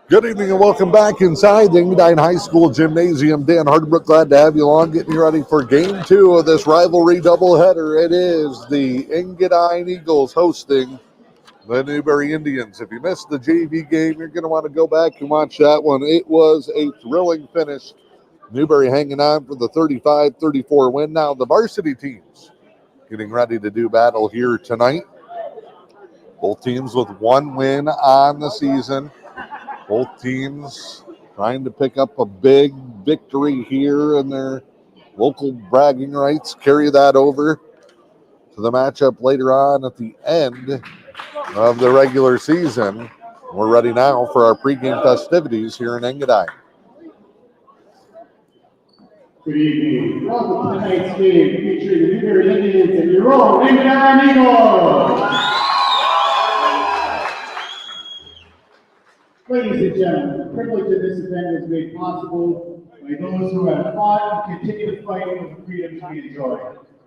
Good evening and welcome back inside the Engadine High School Gymnasium. Dan Hardbrook, glad to have you along, getting you ready for Game 2 of this rivalry doubleheader. It is the Engadine Eagles hosting the Newberry Indians. If you missed the JV game, you're going to want to go back and watch that one. It was a thrilling finish. Newberry hanging on for the 35-34 win. Now the varsity teams getting ready to do battle here tonight. Both teams with one win on the season. Both teams trying to pick up a big victory here in their local bragging rights, carry that over to the matchup later on at the end of the regular season. We're ready now for our pregame festivities here in Engadine. Good evening. Welcome to tonight's game featuring the Newberry Indians and your own Engadine Eagles. Ladies and gentlemen, the privilege of this event was made possible by those who have fought and continue to fight for the freedoms we enjoy.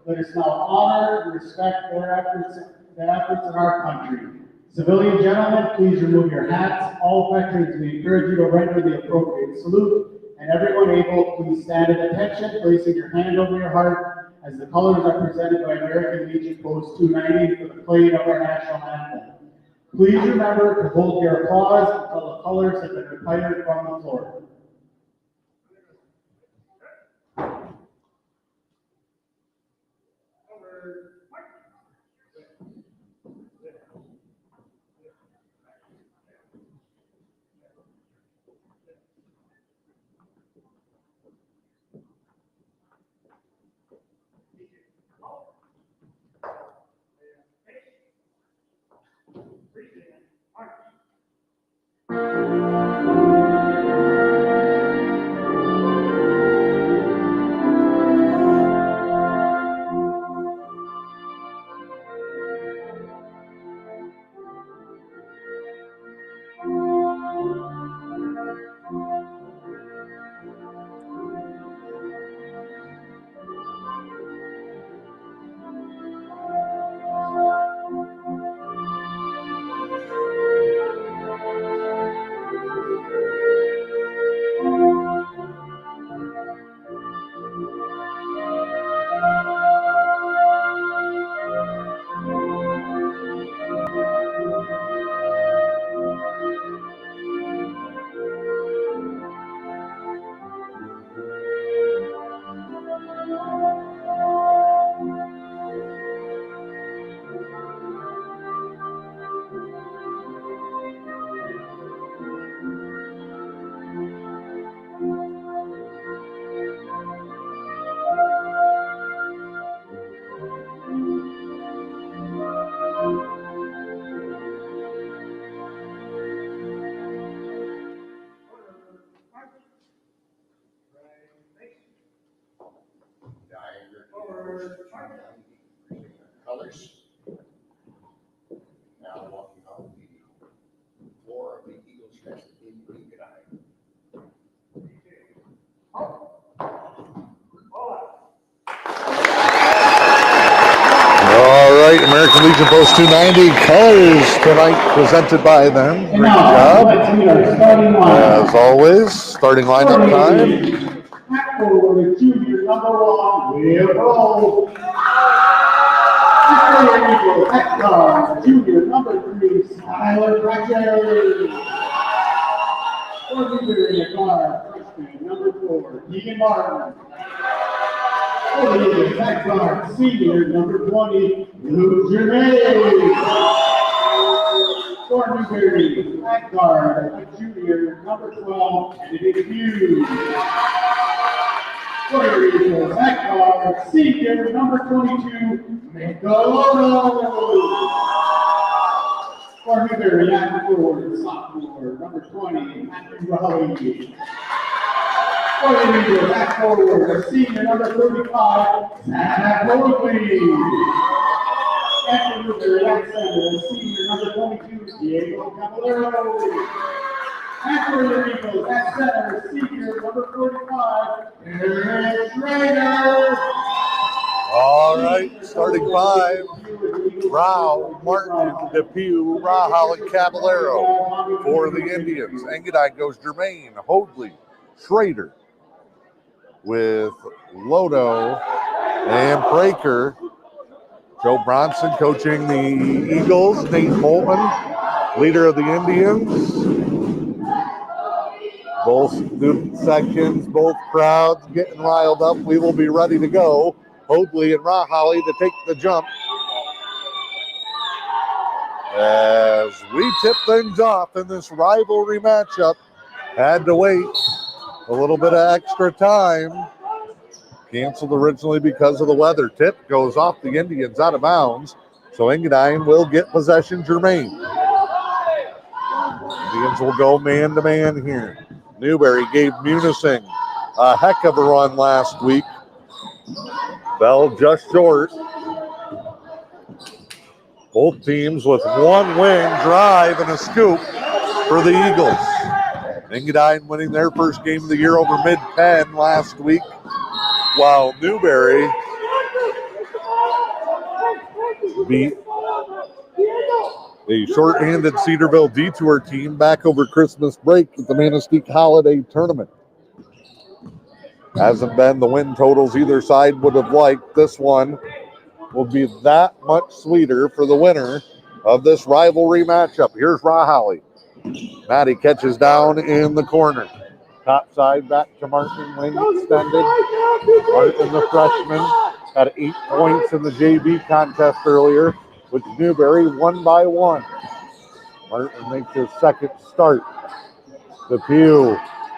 Let us now honor and respect their efforts in our country. Civilian gentlemen, please remove your hats. All veterans, we encourage you to render the appropriate salute. And everyone able, please stand at attention, placing your hand over your heart as the colors are presented by American Legion Post 290 for the playing of our national anthem. Please remember to hold your applause until the colors have been retired from the floor. Colors. Now walking on the floor of the Eagles Nest in Engadine. All right, American Legion Post 290 colors tonight presented by them. Great job. As always, starting lineup time. Back forward, junior number 1, Will Roll. Back guard, junior number 3, Skylar Fletcher. For Newberry and guard, freshman number 4, Keegan Martin. For the Eagles, back guard, senior number 20, Luke Germain. For Newberry, back guard, junior number 12, Kennedy Hughes. For the Eagles, back guard, senior number 22, Michelotto. For Newberry, at forward, sophomore number 20, Matthew Raleigh. For the Eagles, back forward, senior number 35, Zach Hoadley. And for Newberry, at center, senior number 22, Diego Caballero. And for the Eagles, at center, senior number 45, Eric Schrader. All right, starting five. Rao, Martin, Depew, Rahal, and Caballero for the Indians. Engadine goes Jermaine, Hoadley, Schrader with Lodo and Praker. Joe Bronson coaching the Eagles. Nate Bolton, leader of the Indians. Both student sections, both crowds getting riled up. We will be ready to go. Hoadley and Rahali to take the jump. As we tip things off in this rivalry matchup, had to wait a little bit of extra time. Canceled originally because of the weather. Tip goes off the Indians out of bounds. So Engadine will get possession. Jermaine. Indians will go man-to-man here. Newberry gave Munising a heck of a run last week. Fell just short. Both teams with one wing drive and a scoop for the Eagles. Engadine winning their first game of the year over Mid-Penn last week, while Newberry beat a short-handed Cedarville Detour team back over Christmas break at the Manistee Holiday Tournament. Hasn't been the win totals either side would have liked. This one will be that much sweeter for the winner of this rivalry matchup. Here's Rahali. Maddie catches down in the corner. Top side back to Martin, wing extended. Martin, the freshman, had 8 points in the JV contest earlier, with Newberry 1-1. Martin makes his second start. Depew,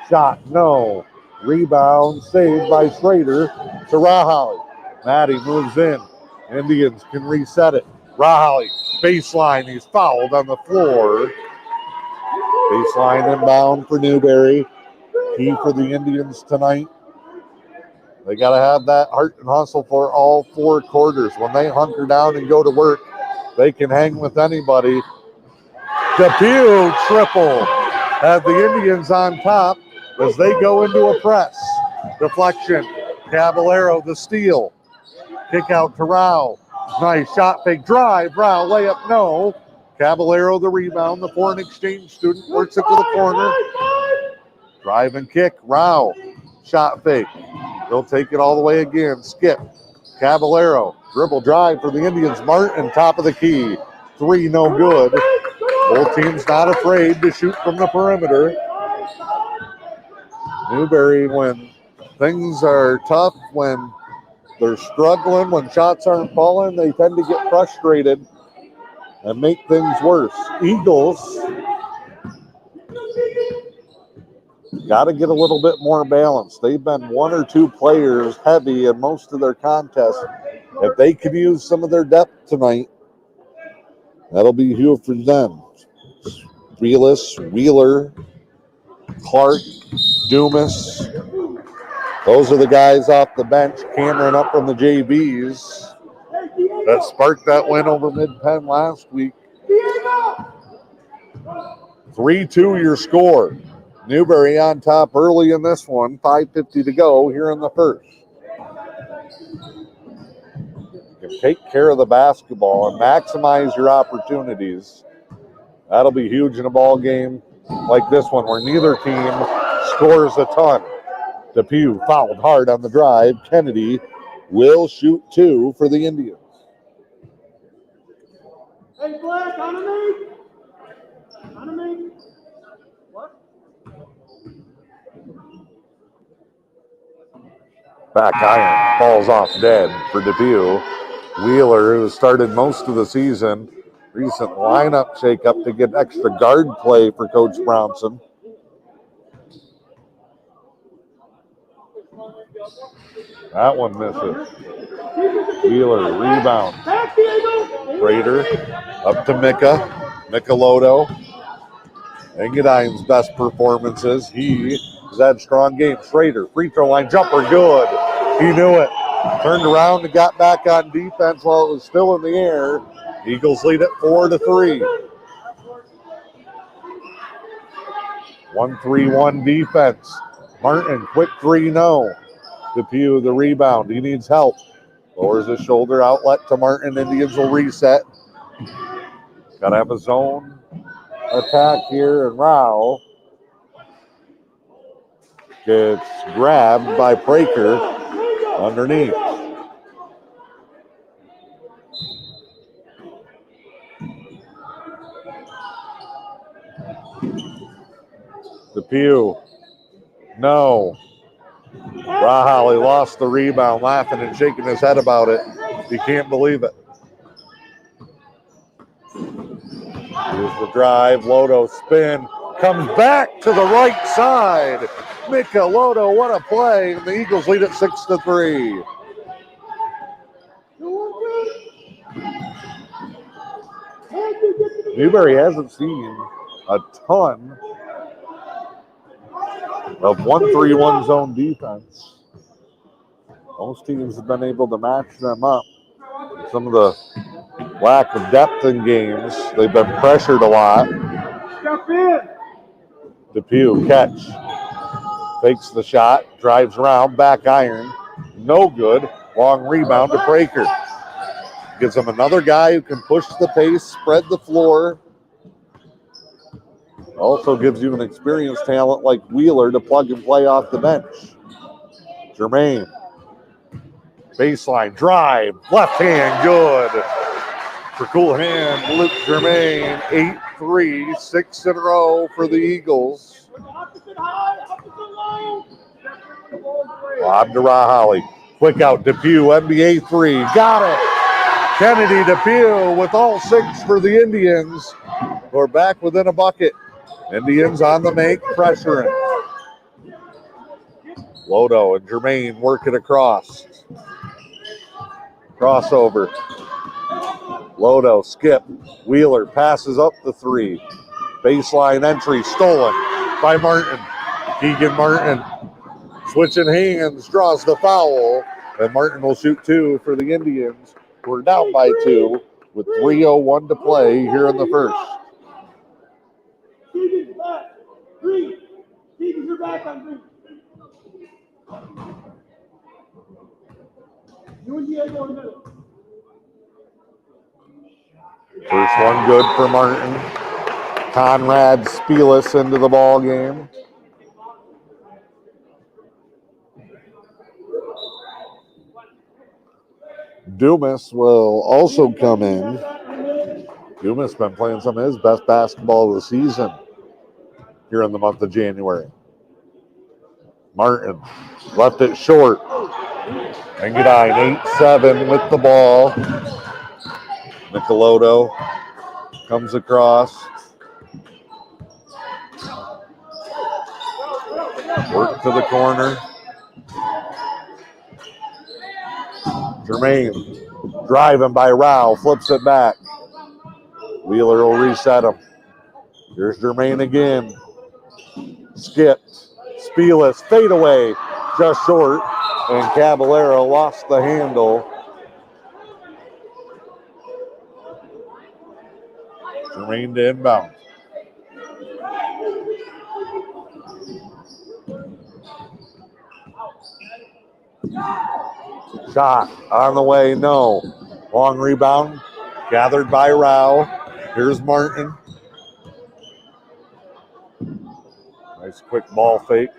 shot, no. Rebound saved by Schrader to Rahali. Maddie moves in. Indians can reset it. Rahali, baseline, he's fouled on the floor. Baseline inbound for Newberry. Key for the Indians tonight. They got to have that heart and hustle for all 4 quarters. When they hunker down and go to work, they can hang with anybody. Depew triple. Have the Indians on top as they go into a press. Deflection. Caballero the steal. Kick out to Rao. Nice shot, fake drive. Rao layup, no. Caballero the rebound. The foreign exchange student works it to the corner. Drive and kick. Rao. Shot fake. They'll take it all the way again. Skip. Caballero. Dribble drive for the Indians. Martin, top of the key. 3 no good. Both teams not afraid to shoot from the perimeter. Newberry, when things are tough, when they're struggling, when shots aren't falling, they tend to get frustrated and make things worse. Eagles got to get a little bit more balance. They've been 1 or 2 players heavy in most of their contests. If they can use some of their depth tonight, that'll be huge for them. Relis, Wheeler, Clark, Dumas. Those are the guys off the bench. Cameron up from the JVs that sparked that win over Mid-Penn last week. 3-2 your score. Newberry on top early in this one. 5:50 to go here in the first. You can take care of the basketball and maximize your opportunities. That'll be huge in a ball game like this one where neither team scores a ton. Depew fouled hard on the drive. Kennedy will shoot 2 for the Indians. Hey, Black, on me. On me. What? Back iron falls off dead for Depew. Wheeler, who started most of the season, recent lineup shakeup to get extra guard play for Coach Brownson. That one misses. Wheeler, rebound. Raider up to Mika. Michelotto. Engadine's best performances. He has had strong games. Schrader, free throw line jumper, good. He knew it. Turned around and got back on defense while it was still in the air. Eagles lead it 4-3. 1-3-1 defense. Martin, quick 3, no. Depew the rebound. He needs help. Lowers his shoulder, outlet to Martin. Indians will reset. Got to have a zone attack here, and Rao gets grabbed by Praker underneath. Depew. No. Rahali lost the rebound, laughing and shaking his head about it. He can't believe it. Here's the drive. Lodo spin. Comes back to the right side. Mika Lodo, what a play. And the Eagles lead it 6-3. Newberry hasn't seen a ton of 1-3-1 zone defense. Most teams have been able to match them up. Some of the lack of depth in games, they've been pressured a lot. Depew catch. Fakes the shot, drives around, back iron. No good. Long rebound to Praker. Gives him another guy who can push the pace, spread the floor. Also gives you an experienced talent like Wheeler to plug and play off the bench. Jermaine. Baseline drive. Left hand good. For cool hand, Luke Jermaine. 8-3, 6 in a row for the Eagles. Lob to Rahali. Quick out, Depew, NBA 3. Got it. Kennedy Depew with all 6 for the Indians. We're back within a bucket. Indians on the make, pressuring. Lodo and Jermaine work it across. Crossover. Lodo, skip. Wheeler passes up the 3. Baseline entry stolen by Martin. Keegan Martin switching hands, draws the foul. And Martin will shoot 2 for the Indians. We're down by 2 with 3:01 to play here in the first. Keegan's back. 3. Keegan's your back on 3. You and Diego in the middle. First one good for Martin. Conrad Spielis into the ball game. Dumas will also come in. Dumas been playing some of his best basketball of the season here in the month of January. Martin left it short. Engadine 8-7 with the ball. Nicolodo comes across. Work to the corner. Jermaine driving by Rao, flips it back. Wheeler will reset him. Here's Jermaine again. Skipped. Spielis, fade away, just short. And Caballero lost the handle. Jermaine to inbound. Shot on the way, no. Long rebound, gathered by Rao. Here's Martin. Nice quick ball fake.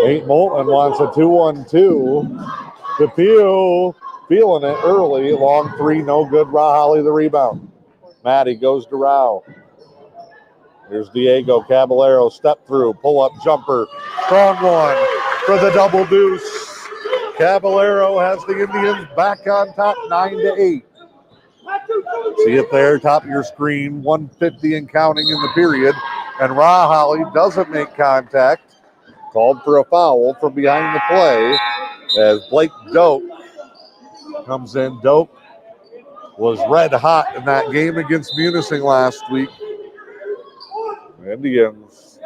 Nate Moulton wants a 2-1-2. Depew feeling it early. Long 3, no good. Rahali the rebound. Matty goes to Rao. Here's Diego Caballero, step through, pull up jumper. Strong one for the double deuce. Caballero has the Indians back on top 9-8. See it there, top of your screen, 150 and counting in the period. And Rahali doesn't make contact. Called for a foul from behind the play as Blake Doak comes in. Doak was red hot in that game against Munising last week. Indians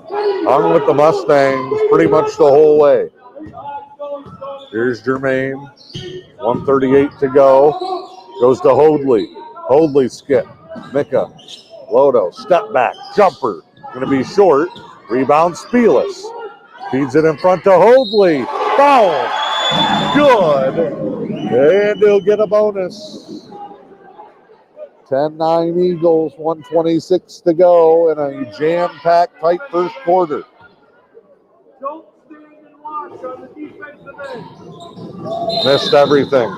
hung with the Mustangs pretty much the whole way. Here's Jermaine. 1:38 to go. Goes to Hoadley. Hoadley skip. Mika, Lodo, step back, jumper. Going to be short. Rebound, Spielis. Feeds it in front to Hoadley. Foul. Good. And he'll get a bonus. 10-9 Eagles, 1:26 to go in a jam-packed tight first quarter. Don't stand and watch on the defensive end. Missed everything.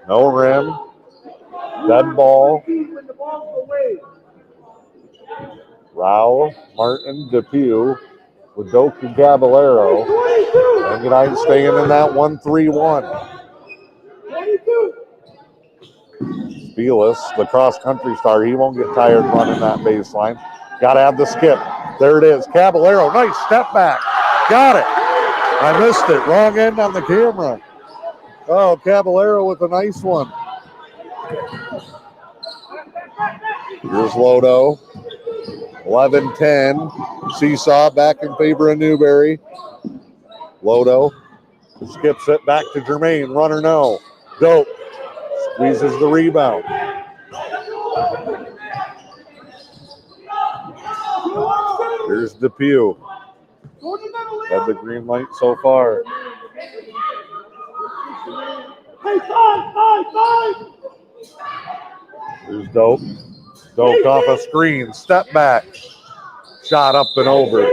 No rim. Dead ball. When the ball's away. Rao, Martin, Depew with Doak and Caballero. 22. Engadine staying in that 1-3-1. 22. Spielis, the cross-country star, he won't get tired running that baseline. Got to have the skip. There it is. Caballero, nice step back. Got it. I missed it. Wrong end on the camera. Oh, Caballero with a nice one. Here's Lodo. 11-10. Seesaw back in favor of Newberry. Lodo skips it back to Jermaine. Runner no. Dope. Squeezes the rebound. Here's Depew. Had the green light so far. Hey, five. Here's Dope. Dope off a screen. Step back. Shot up and over.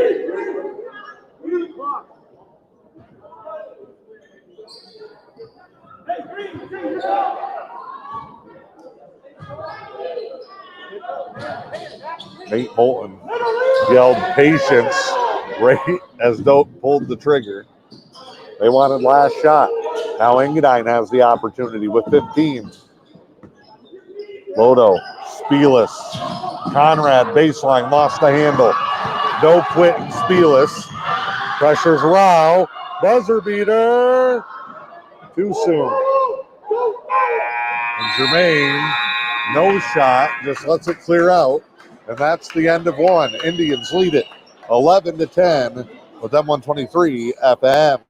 Nate Bolton yelled patience right as Dope pulled the trigger. They wanted last shot. Now Engadine has the opportunity with 15. Lodo, Spielis, Conrad, baseline, lost the handle. No quit and Spielis. Pressures Rao. Buzzer beater. Too soon. And Jermaine, no shot, just lets it clear out. And that's the end of one. Indians lead it 11-10 with M123 FM.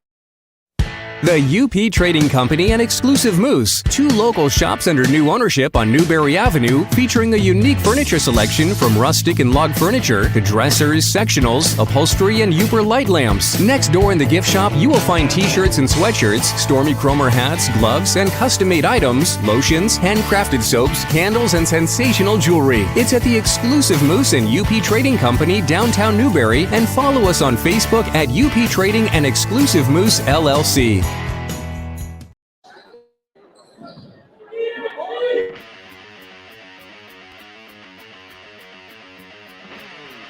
The UP Trading Company and Exclusive Moose, two local shops under new ownership on Newberry Avenue, featuring a unique furniture selection from rustic and log furniture to dressers, sectionals, upholstery, and Uber light lamps. Next door in the gift shop, you will find t-shirts and sweatshirts, Stormy Cromer hats, gloves, and custom-made items, lotions, handcrafted soaps, candles, and sensational jewelry. It's at the Exclusive Moose and UP Trading Company, downtown Newberry, and follow us on Facebook at UP Trading and Exclusive Moose LLC.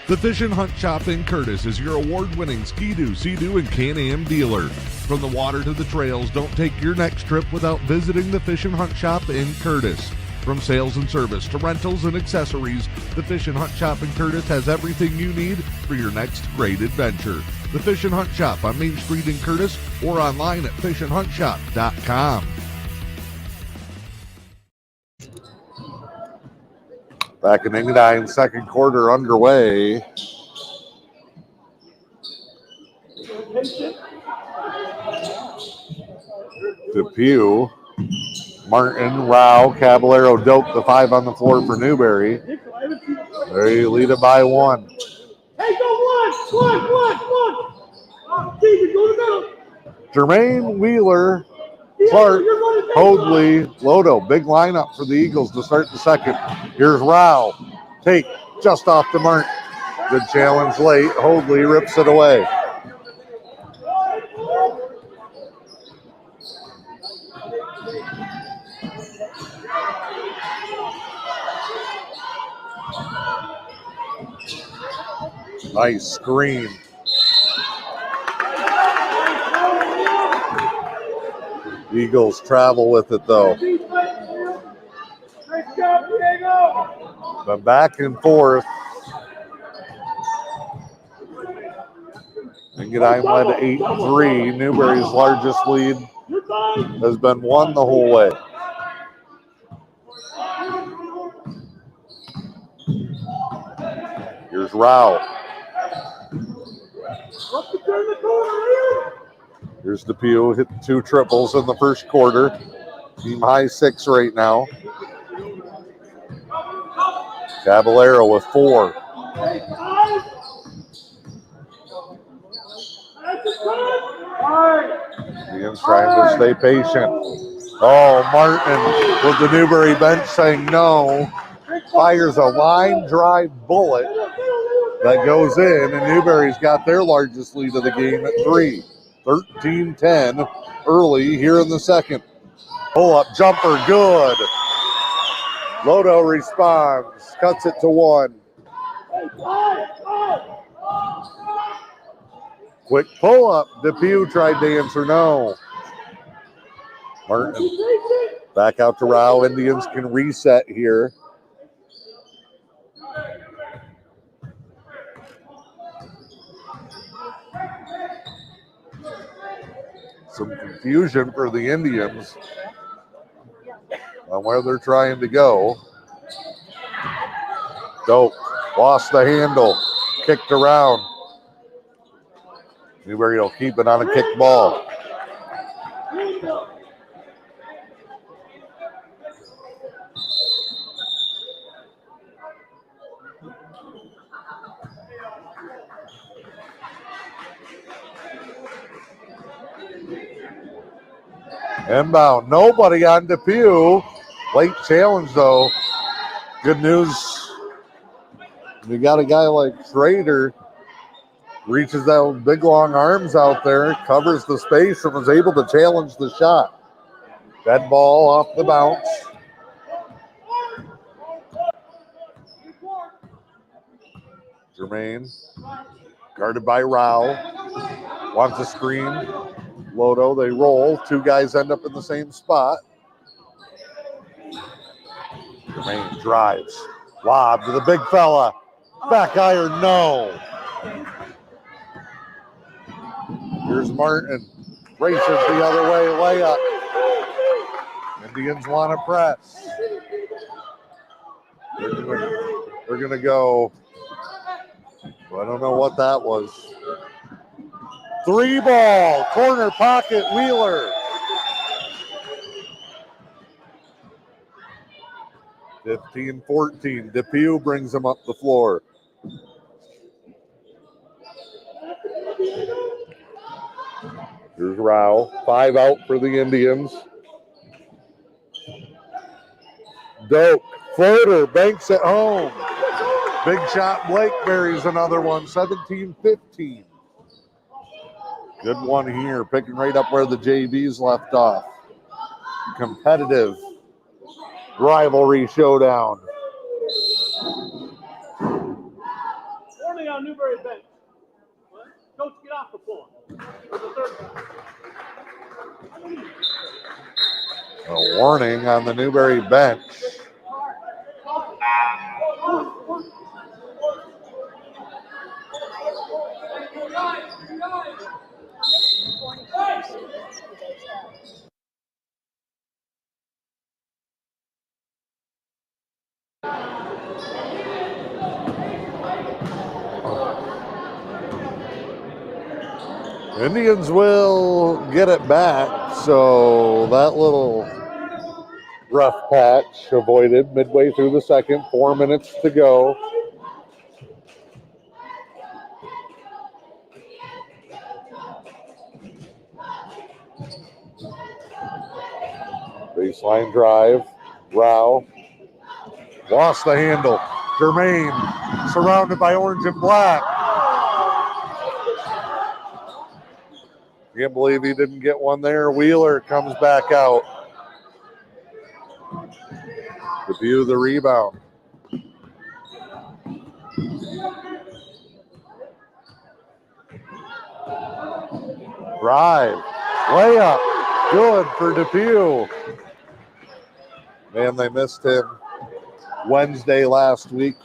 The Fish and Hunt Shop in Curtis is your award-winning Ski-Doo, Sea-Doo, and Can-Am dealer. From the water to the trails, don't take your next trip without visiting the Fish and Hunt Shop in Curtis. From sales and service to rentals and accessories, the Fish and Hunt Shop in Curtis has everything you need for your next great adventure. The Fish and Hunt Shop on Main Street in Curtis or online at fishandhuntshop.com. Back in Engadine, second quarter underway. Depew, Martin, Rao, Caballero, Dope, the five on the floor for Newberry. They lead it by one. Hey, go one. David, go to the middle. Jermaine, Wheeler, Clark, Hoadley, Lodo. Big lineup for the Eagles to start the second. Here's Rao. Take just off the mark. Good challenge late. Hoadley rips it away. Nice screen. Eagles travel with it though. Nice job, Diego. But back and forth. Engadine led 8-3. Newberry's largest lead has been won the whole way. Here's Rao. Here's Depew, hit 2 triples in the first quarter. Team high 6 right now. Caballero with 4. Indians trying to stay patient. Oh, Martin with the Newberry bench saying no. Fires a line drive bullet that goes in, and Newberry's got their largest lead of the game at 3. 13-10 early here in the second. Pull-up jumper, good. Lodo responds, cuts it to 1. Quick pull-up. Depew tried to answer no. Martin back out to Rao. Indians can reset here. Some confusion for the Indians on where they're trying to go. Dope lost the handle, kicked around. Newberry will keep it on a kick ball. Inbound, nobody on Depew. Late challenge though. Good news. You got a guy like Schrader, reaches those big long arms out there, covers the space, and was able to challenge the shot. Dead ball off the bounce. Jermaine, guarded by Rao, wants a screen. Lodo, they roll. 2 guys end up in the same spot. Jermaine drives. Lob to the big fella. Back iron, no. Here's Martin. Races the other way, layup. Indians want to press. They're going to go. I don't know what that was. 3 ball, corner pocket, Wheeler. 15-14. Depew brings them up the floor. Here's Rao. 5 out for the Indians. Dope. Floater. Banks at home. Big shot. Blake buries another one. 17-15. Good one here. Picking right up where the JVs left off. Competitive rivalry showdown. Warning on Newberry bench. Coach, get off the floor. For the third time. A warning on the Newberry bench. Indians will get it back, so that little rough patch avoided midway through the second. 4 minutes to go. Baseline drive. Rao. Lost the handle. Jermaine surrounded by orange and black. Can't believe he didn't get one there. Wheeler comes back out. Depew the rebound. Drive. Layup. Good for Depew. Man, they missed him Wednesday last week.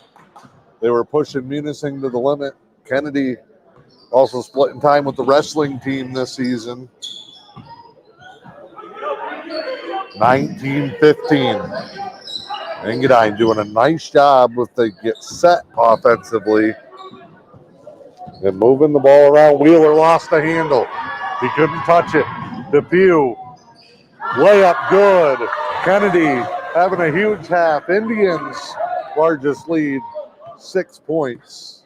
They were pushing Munising to the limit. Kennedy also splitting time with the wrestling team this season. 19-15. Engadine doing a nice job with the get set offensively and moving the ball around. Wheeler lost the handle. He couldn't touch it. Depew. Layup good. Kennedy having a huge half. Indians largest lead, 6 points.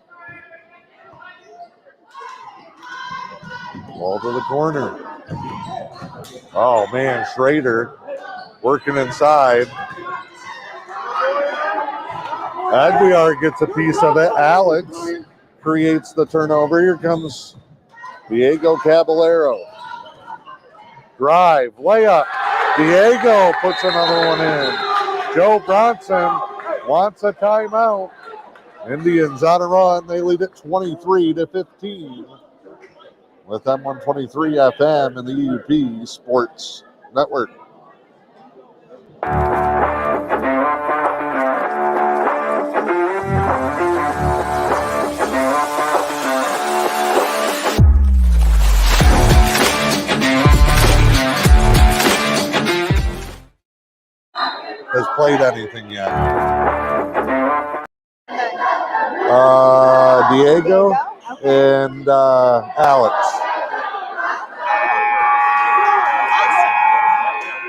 Ball to the corner. Oh, man, Schrader working inside. Aguiar gets a piece of it. Alex creates the turnover. Here comes Diego Caballero. Drive, layup. Diego puts another one in. Joe Bronson wants a timeout. Indians on a run. They lead it 23-15 with M123 FM and the UP Sports Network. Has played anything yet? Diego and Alex.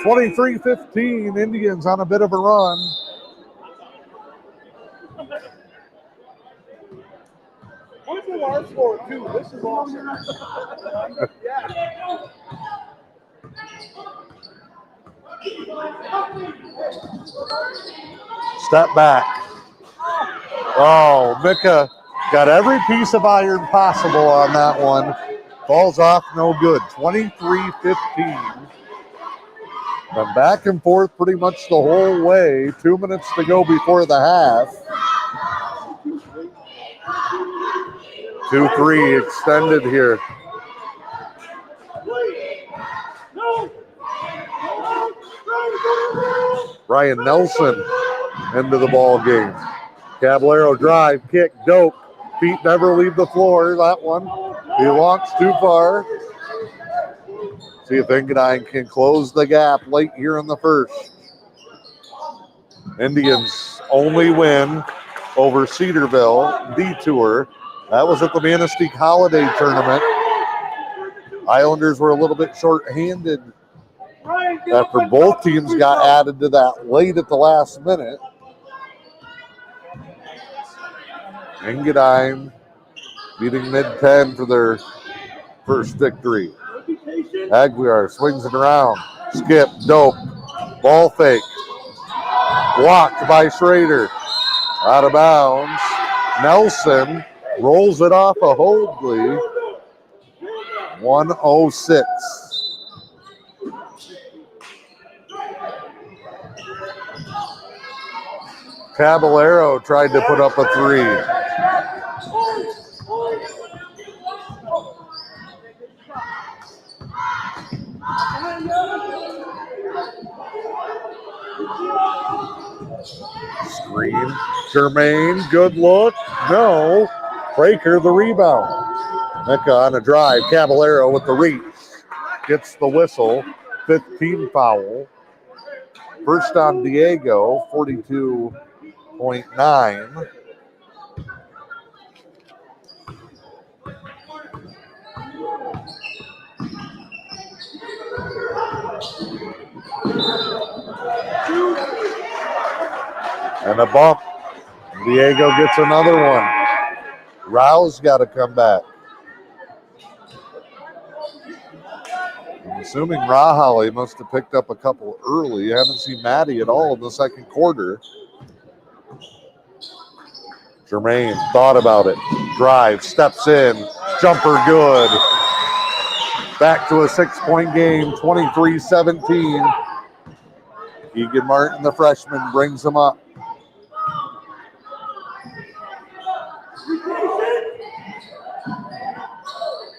23-15, Indians on a bit of a run. Point to our score, too. This is awesome. Yeah. Step back. Oh, Mika got every piece of iron possible on that one. Falls off, no good. 23-15. Been back and forth pretty much the whole way. 2 minutes to go before the half. 2-3 extended here. Ryan Nelson into the ball game. Caballero drive, kick, dope. Feet never leave the floor. That one, he launched too far. See if Engadine can close the gap late here in the first. Indians only win over Cedarville Detour. That was at the Manistee Holiday Tournament. Islanders were a little bit short-handed after both teams got added to that late at the last minute. Engadine beating mid-10 for their first victory. Aguiar swings it around. Skip, dope, ball fake. Blocked by Schrader. Out of bounds. Nelson rolls it off a Hoadley. 106. Caballero tried to put up a three. Screen. Germain, good look. No. Breaker the rebound. Mika on a drive. Caballero with the reach. Gets the whistle. 15 foul. First on Diego, 42.9. And a bump. Diego gets another one. Rao's got to come back. I'm assuming Rahali must have picked up a couple early. I haven't seen Maddie at all in the second quarter. Germain thought about it. Drive, steps in. Jumper good. Back to a 6-point game, 23-17. Keegan Martin, the freshman, brings them up.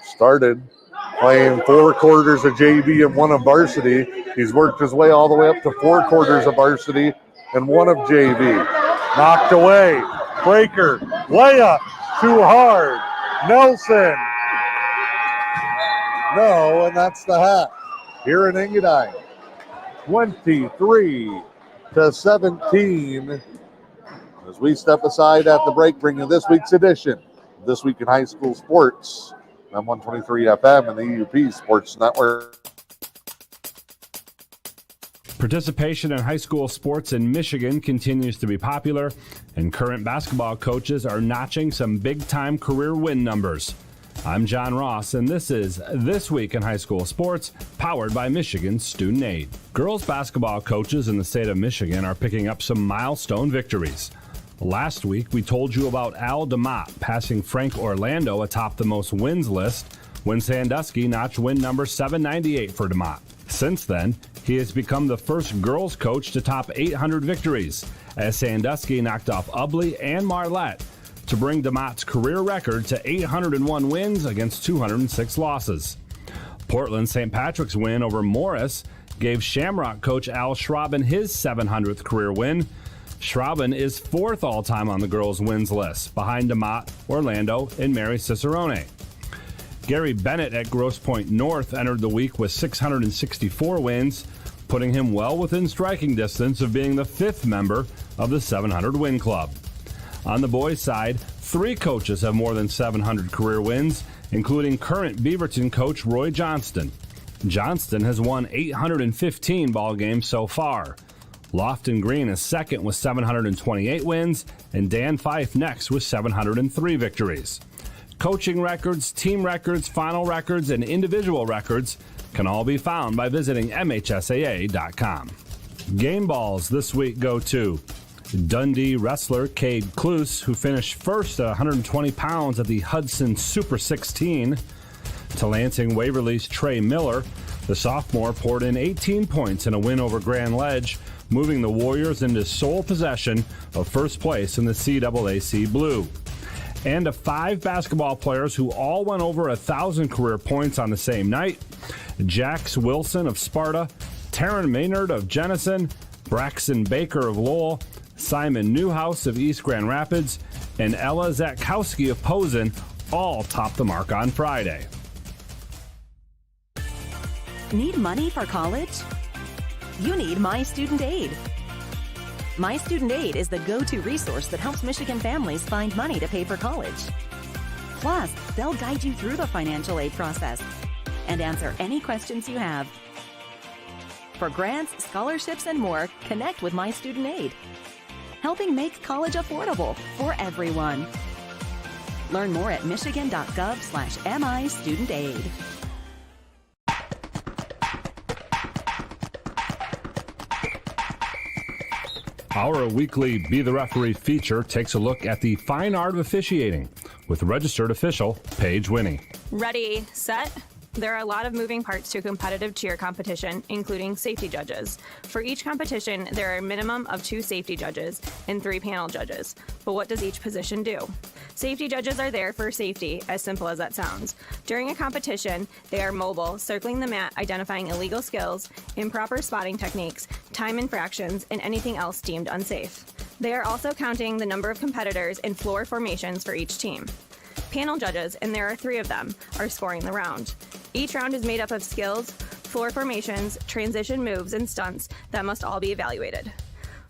Started playing 4 quarters of JV and 1 of varsity. He's worked his way all the way up to 4 quarters of varsity and 1 of JV. Knocked away. Breaker. Layup. Too hard. Nelson. No, and that's the half. Here in Engadine. 23-17. As we step aside at the break, bringing this week's edition of This Week in High School Sports. M123 FM and the UP Sports Network. Participation in high school sports in Michigan continues to be popular, and current basketball coaches are notching some big-time career win numbers. I'm John Ross, and this is This Week in High School Sports, powered by Michigan Student Aid. Girls basketball coaches in the state of Michigan are picking up some milestone victories. Last week, we told you about Al DeMott passing Frank Orlando atop the most wins list when Sandusky notched win number 798 for DeMott. Since then, he has become the first girls coach to top 800 victories, as Sandusky knocked off Ubley and Marlette to bring DeMott's career record to 801 wins against 206 losses. Portland St. Patrick's win over Morris gave Shamrock coach Al Schraben his 700th career win. Schraben is fourth all-time on the girls' wins list, behind DeMott, Orlando, and Mary Cicerone. Gary Bennett at Grosse Pointe North entered the week with 664 wins, putting him well within striking distance of being the fifth member of the 700-win club. On the boys' side, 3 coaches have more than 700 career wins, including current Beaverton coach Roy Johnston. Johnston has won 815 ball games so far. Lofton Green is second with 728 wins, and Dan Fife next with 703 victories. Coaching records, team records, final records, and individual records can all be found by visiting MHSAA.com. Game balls this week go to Dundee wrestler Cade Cluse, who finished first at 120 pounds at the Hudson Super 16. To Lansing Waverly's Trey Miller, the sophomore poured in 18 points in a win over Grand Ledge, moving the Warriors into sole possession of first place in the CAAC Blue. And of 5 basketball players who all went over 1,000 career points on the same night, Jax Wilson of Sparta, Taryn Maynard of Jenison, Braxton Baker of Lowell, Simon Newhouse of East Grand Rapids, and Ella Zatkowski of Posen all topped the mark on Friday. Need money for college? You need My Student Aid. My Student Aid is the go-to resource that helps Michigan families find money to pay for college. Plus, they'll guide you through the financial aid process and answer any questions you have. For grants, scholarships, and more, connect with My Student Aid, helping make college affordable for everyone. Learn more at michigan.gov/MIStudentAid. Our weekly Be the Referee feature takes a look at the fine art of officiating with registered official Paige Winnie. Ready, set. There are a lot of moving parts to a competitive cheer competition, including safety judges. For each competition, there are a minimum of 2 safety judges and 3 panel judges. But what does each position do? Safety judges are there for safety, as simple as that sounds. During a competition, they are mobile, circling the mat, identifying illegal skills, improper spotting techniques, time infractions, and anything else deemed unsafe. They are also counting the number of competitors and floor formations for each team. Panel judges, and there are 3 of them, are scoring the round. Each round is made up of skills, floor formations, transition moves, and stunts that must all be evaluated.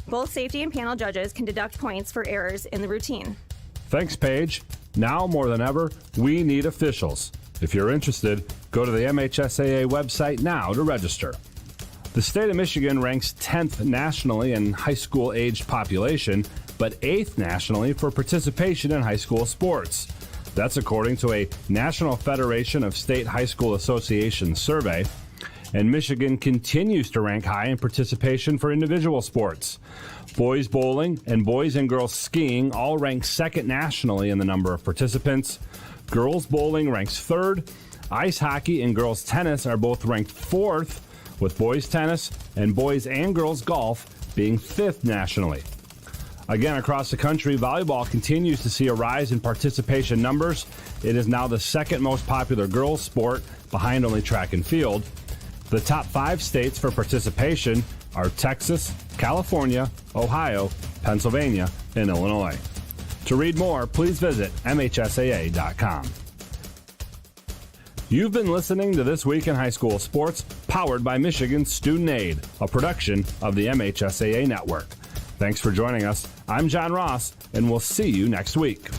Both safety and panel judges can deduct points for errors in the routine. Thanks, Paige. Now more than ever, we need officials. If you're interested, go to the MHSAA website now to register. The state of Michigan ranks 10th nationally in high school-aged population, but 8th nationally for participation in high school sports. That's according to a National Federation of State High School Associations survey. And Michigan continues to rank high in participation for individual sports. Boys bowling and boys and girls skiing all rank 2nd nationally in the number of participants. Girls bowling ranks 3rd. Ice hockey and girls tennis are both ranked 4th, with boys tennis and boys and girls golf being 5th nationally. Again, across the country, volleyball continues to see a rise in participation numbers. It is now the 2nd most popular girls' sport, behind only track and field. The top 5 states for participation are Texas, California, Ohio, Pennsylvania, and Illinois. To read more, please visit MHSAA.com. You've been listening to This Week in High School Sports, powered by Michigan Student Aid, a production of the MHSAA Network. Thanks for joining us. I'm John Ross, and we'll see you next week.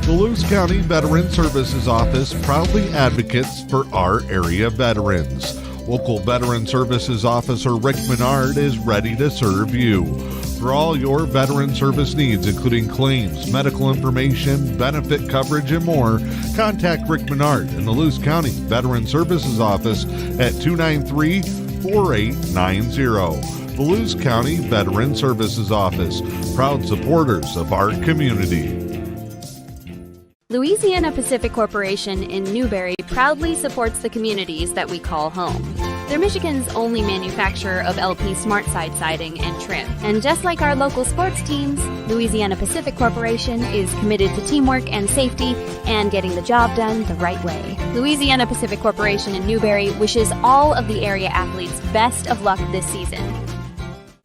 The Lewis County Veteran Services Office proudly advocates for our area veterans. Local Veteran Services Officer Rick Menard is ready to serve you. For all your veteran service needs, including claims, medical information, benefit coverage, and more, contact Rick Menard in the Lewis County Veteran Services Office at 293-4890. The Lewis County Veteran Services Office, proud supporters of our community. Louisiana Pacific Corporation in Newberry proudly supports the communities that we call home. They're Michigan's only manufacturer of LP SmartSide siding and trim. And just like our local sports teams, Louisiana Pacific Corporation is committed to teamwork and safety and getting the job done the right way. Louisiana Pacific Corporation in Newberry wishes all of the area athletes best of luck this season.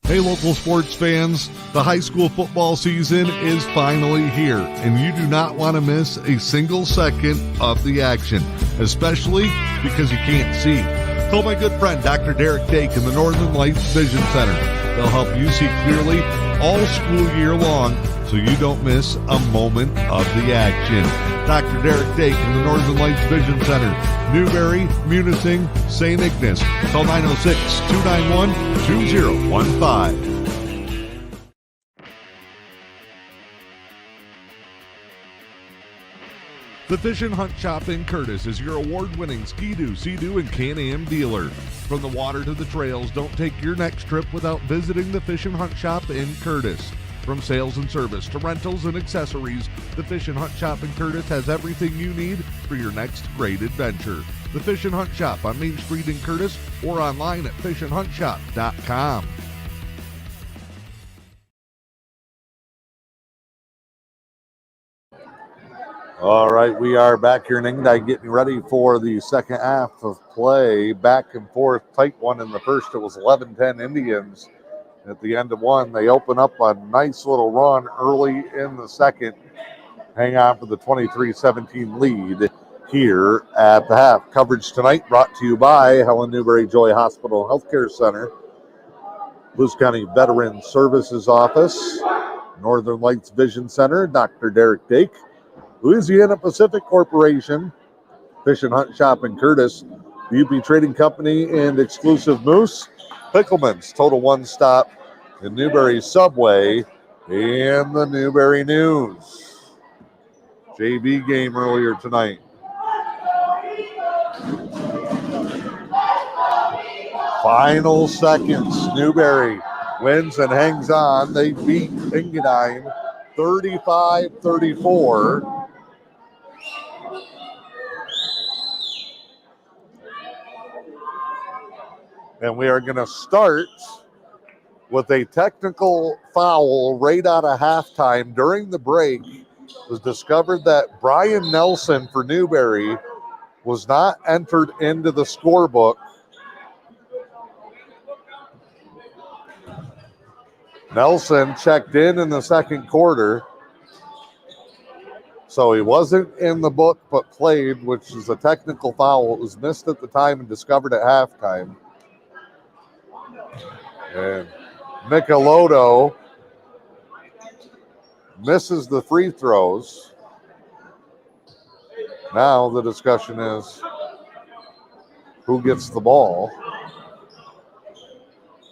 Hey, local sports fans, the high school football season is finally here, and you do not want to miss a single second of the action, especially because you can't see. Call my good friend, Dr. Derek Dake in the Northern Lights Vision Center. They'll help you see clearly all school year long so you don't miss a moment of the action. Dr. Derek Dake in the Northern Lights Vision Center, Newberry, Munising, St. Ignace. Call 906-291-2015. The Fish and Hunt Shop in Curtis is your award-winning Ski-Doo, Sea-Doo, and Can-Am dealer. From the water to the trails, don't take your next trip without visiting the Fish and Hunt Shop in Curtis. From sales and service to rentals and accessories, the Fish and Hunt Shop in Curtis has everything you need for your next great adventure. The Fish and Hunt Shop on Main Street in Curtis or online at fishandhuntshop.com. All right, we are back here in Engadine getting ready for the second half of play. Back and forth, tight one in the first. It was 11-10 Indians. At the end of one, they open up a nice little run early in the second. Hang on for the 23-17 lead here at the half. Coverage tonight brought to you by Helen Newberry Joy Hospital Healthcare Center, Lewis County Veteran Services Office, Northern Lights Vision Center, Dr. Derek Dake, Louisiana Pacific Corporation, Fish and Hunt Shop in Curtis, the UP Trading Company and Exclusive Moose, Pickleman's Total One Stop in Newberry Subway, and the Newberry News. JV game earlier tonight. Final seconds. Newberry wins and hangs on. They beat Engadine 35-34. And we are going to start with a technical foul right out of halftime. During the break, it was discovered that Brian Nelson for Newberry was not entered into the scorebook. Nelson checked in the second quarter. So he wasn't in the book but played, which is a technical foul. It was missed at the time and discovered at halftime. And Michelotto misses the free throws. Now the discussion is who gets the ball.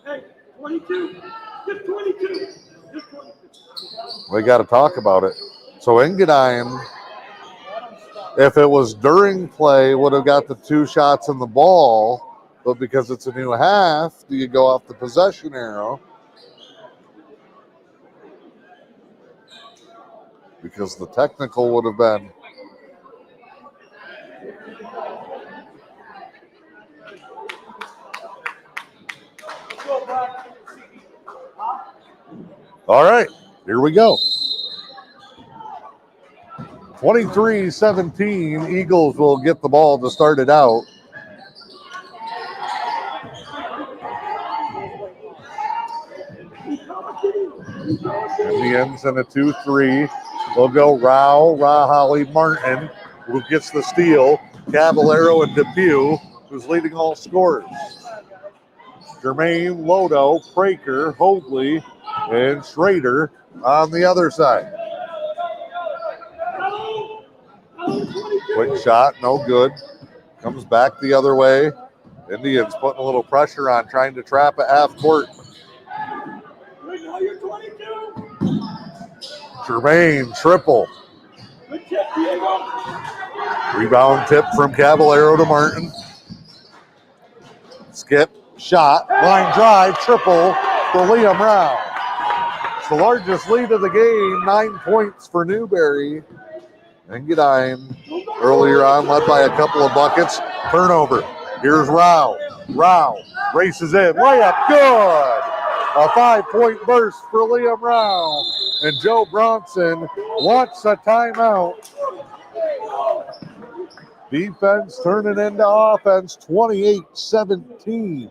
Hey, 22. Just 22. Just 22. We got to talk about it. So Engadine, if it was during play, would have got the 2 shots in the ball. But because it's a new half, do you go off the possession arrow? Because the technical would have been. All right, here we go. 23-17, Eagles will get the ball to start it out. Indians in a 2-3. We'll go Rahali Martin, who gets the steal. Caballero and Depew, who's leading all scorers. Jermaine, Lodo, Praker, Hoadley, and Schrader on the other side. Quick shot, no good. Comes back the other way. Indians putting a little pressure on, trying to trap at half court. Jermaine, triple. Rebound tip from Caballero to Martin. Skip, shot, line drive, triple for Liam Rao. It's the largest lead of the game, 9 points for Newberry. Engadine earlier on led by a couple of buckets. Turnover. Here's Rao. Rao races in. Layup good. A 5-point burst for Liam Rao. And Joe Bronson wants a timeout. Defense turning into offense, 28-17.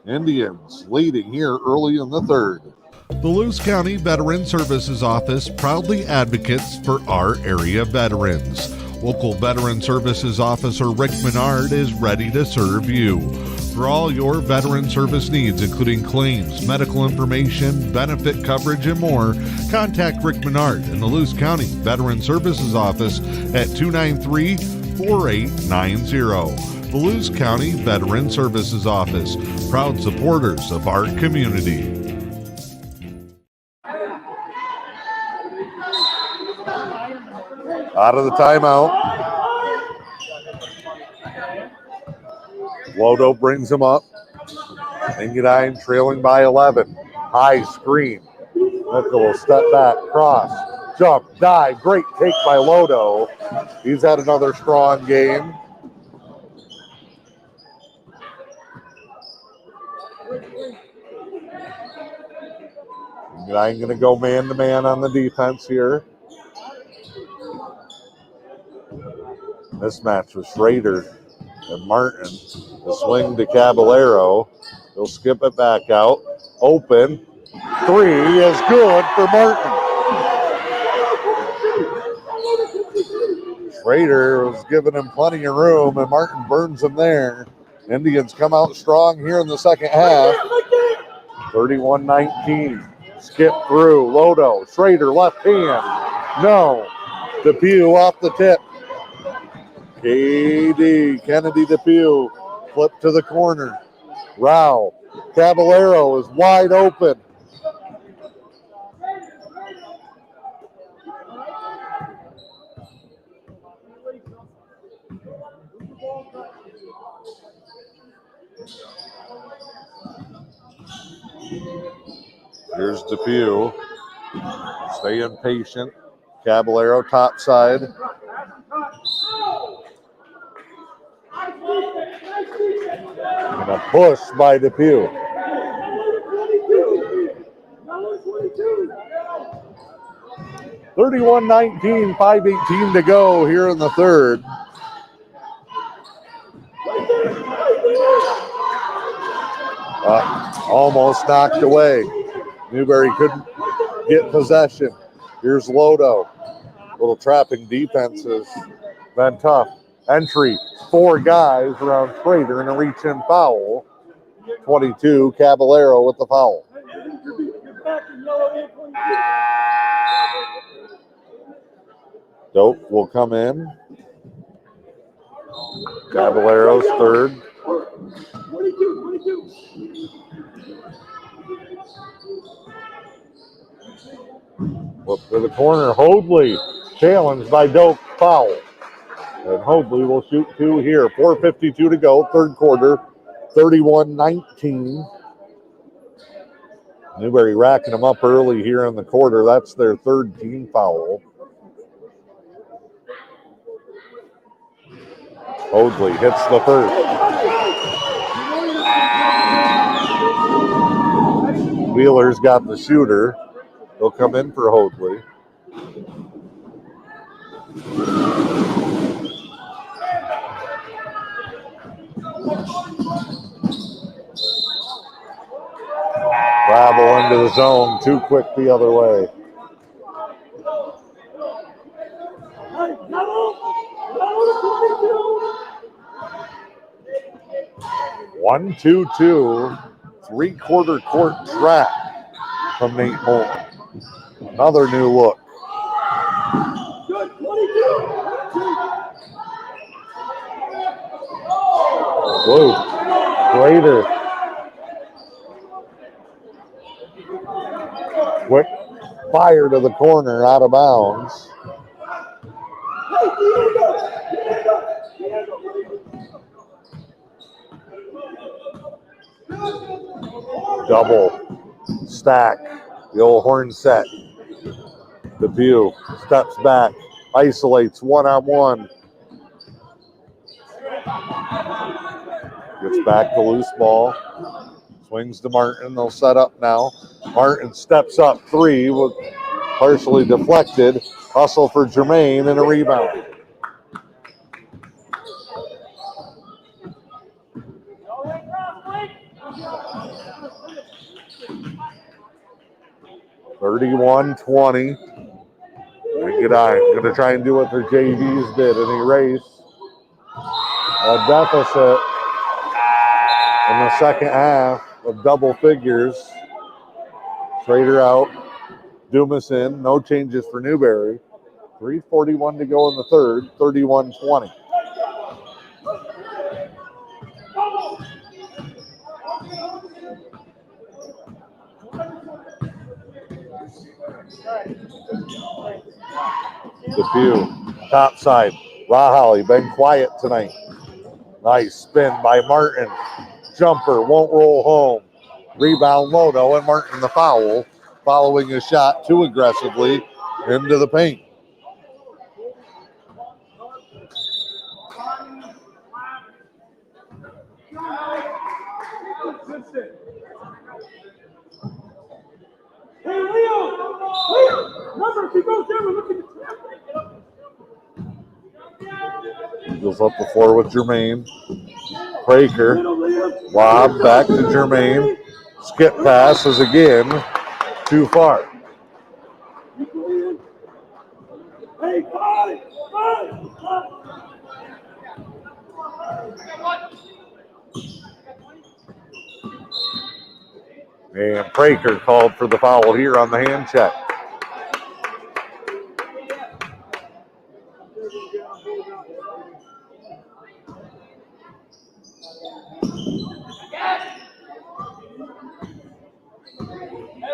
Indians leading here early in the third. The Lewis County Veteran Services Office proudly advocates for our area veterans. Local Veteran Services Officer Rick Menard is ready to serve you. For all your veteran service needs, including claims, medical information, benefit coverage, and more, contact Rick Menard in the Lewis County Veteran Services Office at 293-4890. The Lewis County Veteran Services Office, proud supporters of our community. Out of the timeout. Lodo brings him up. Engadine trailing by 11. High screen. Mitchell will step back, cross, jump, dive. Great take by Lodo. He's had another strong game. Engadine going to go man-to-man on the defense here. Mismatch with Schrader and Martin. The swing to Caballero. He'll skip it back out. Open. 3 is good for Martin. Schrader was giving him plenty of room, and Martin burns him there. Indians come out strong here in the second half. 31-19. Skip through. Lodo. Schrader left hand. No. Depew off the tip. Kennedy Depew, flip to the corner. Rao, Caballero is wide open. Here's Depew, staying patient. Caballero top side. And a push by Depew. $31-19, 5:18 to go here in the third. Almost knocked away. Newberry couldn't get possession. Here's Lodo. Little trapping defense has been tough. Entry, 4 guys around Schrader and a reach-in foul. 22, Caballero with the foul. Dope will come in. Caballero's third. Up to the corner, Hoadley challenged by Dope, foul. And Hoadley will shoot 2 here. 4:52 to go, third quarter, 31-19. Newberry racking them up early here in the quarter. That's their third team foul. Hoadley hits the first. Wheeler's got the shooter. He'll come in for Hoadley. Travel into the zone, too quick the other way. One, 2-2, three-quarter court track from Nate Holm. Another new look. Whoa, Schrader. Quick fire to the corner, out of bounds. Double stack, the old horn set. Depew steps back, isolates one-on-one. Gets back to loose ball. Swings to Martin. They'll set up now. Martin steps up 3, with partially deflected. Hustle for Jermaine and a rebound. (31-20). Engadine going to try and do what their JVs did and erase a deficit in the second half of double figures. Schrader out, Dumas in, no changes for Newberry. 3:41 to go in the third, 31-20. Depew, top side. Rahali, been quiet tonight. Nice spin by Martin. Jumper, won't roll home. Rebound Lodo, and Martin the foul, following a shot too aggressively into the paint. Hey, Leo! Remember, if he goes there, we're looking at Goes up the floor with Jermaine. Breaker. Lob back to Jermaine. Skip passes again. Too far. Hey, five! And Breaker called for the foul here on the hand check.